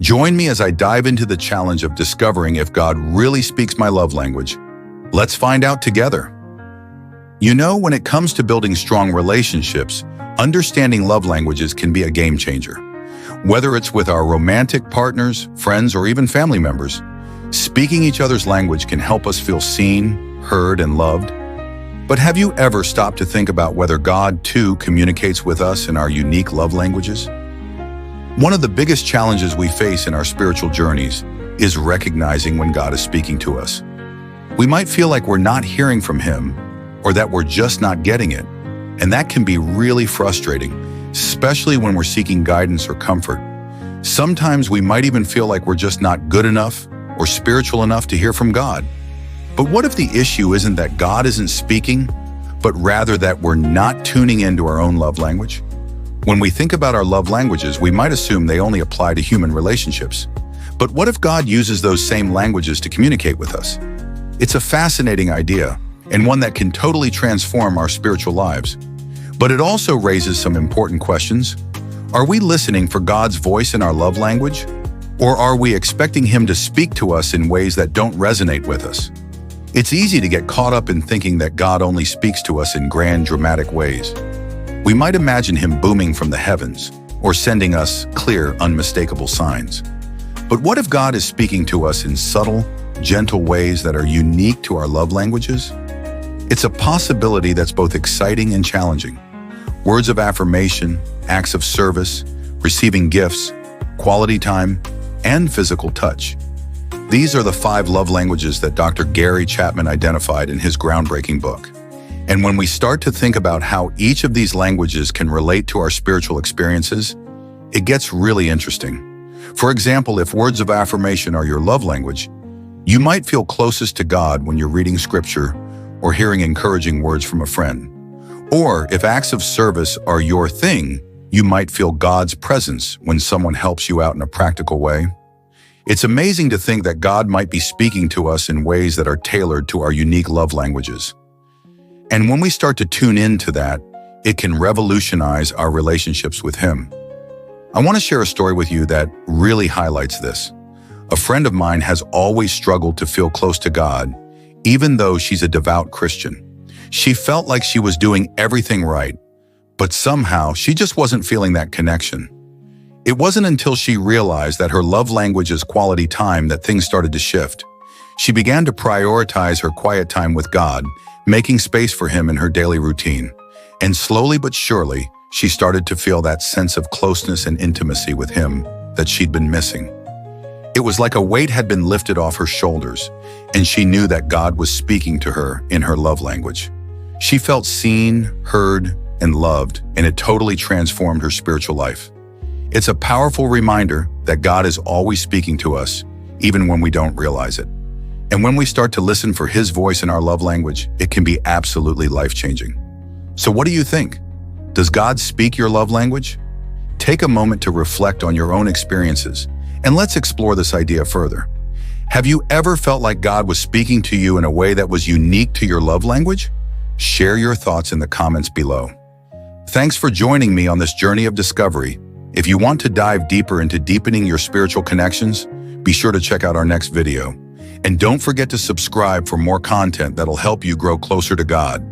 Join me as I dive into the challenge of discovering if God really speaks my love language. Let's find out together. You know, when it comes to building strong relationships, understanding love languages can be a game changer. Whether it's with our romantic partners, friends, or even family members, speaking each other's language can help us feel seen, heard, and loved. But have you ever stopped to think about whether God, too, communicates with us in our unique love languages? One of the biggest challenges we face in our spiritual journeys is recognizing when God is speaking to us. We might feel like we're not hearing from Him, or that we're just not getting it, and that can be really frustrating, especially when we're seeking guidance or comfort. Sometimes we might even feel like we're just not good enough or spiritual enough to hear from God. But what if the issue isn't that God isn't speaking, but rather that we're not tuning into our own love language? When we think about our love languages, we might assume they only apply to human relationships. But what if God uses those same languages to communicate with us? It's a fascinating idea, and one that can totally transform our spiritual lives. But it also raises some important questions. Are we listening for God's voice in our love language? Or are we expecting Him to speak to us in ways that don't resonate with us? It's easy to get caught up in thinking that God only speaks to us in grand, dramatic ways. We might imagine Him booming from the heavens, or sending us clear, unmistakable signs. But what if God is speaking to us in subtle, gentle ways that are unique to our love languages? It's a possibility that's both exciting and challenging. Words of affirmation, acts of service, receiving gifts, quality time, and physical touch. These are the 5 love languages that Dr. Gary Chapman identified in his groundbreaking book. And when we start to think about how each of these languages can relate to our spiritual experiences, it gets really interesting. For example, if words of affirmation are your love language, you might feel closest to God when you're reading scripture or hearing encouraging words from a friend. Or if acts of service are your thing, you might feel God's presence when someone helps you out in a practical way. It's amazing to think that God might be speaking to us in ways that are tailored to our unique love languages. And when we start to tune into that, it can revolutionize our relationships with Him. I want to share a story with you that really highlights this. A friend of mine has always struggled to feel close to God, even though she's a devout Christian. She felt like she was doing everything right, but somehow she just wasn't feeling that connection. It wasn't until she realized that her love language is quality time that things started to shift. She began to prioritize her quiet time with God, making space for Him in her daily routine. And slowly but surely, she started to feel that sense of closeness and intimacy with Him that she'd been missing. It was like a weight had been lifted off her shoulders, and she knew that God was speaking to her in her love language. She felt seen, heard, and loved, and it totally transformed her spiritual life. It's a powerful reminder that God is always speaking to us, even when we don't realize it. And when we start to listen for His voice in our love language, it can be absolutely life-changing. So what do you think? Does God speak your love language? Take a moment to reflect on your own experiences, and let's explore this idea further. Have you ever felt like God was speaking to you in a way that was unique to your love language? Share your thoughts in the comments below. Thanks for joining me on this journey of discovery. If you want to dive deeper into deepening your spiritual connections, be sure to check out our next video. And don't forget to subscribe for more content that'll help you grow closer to God.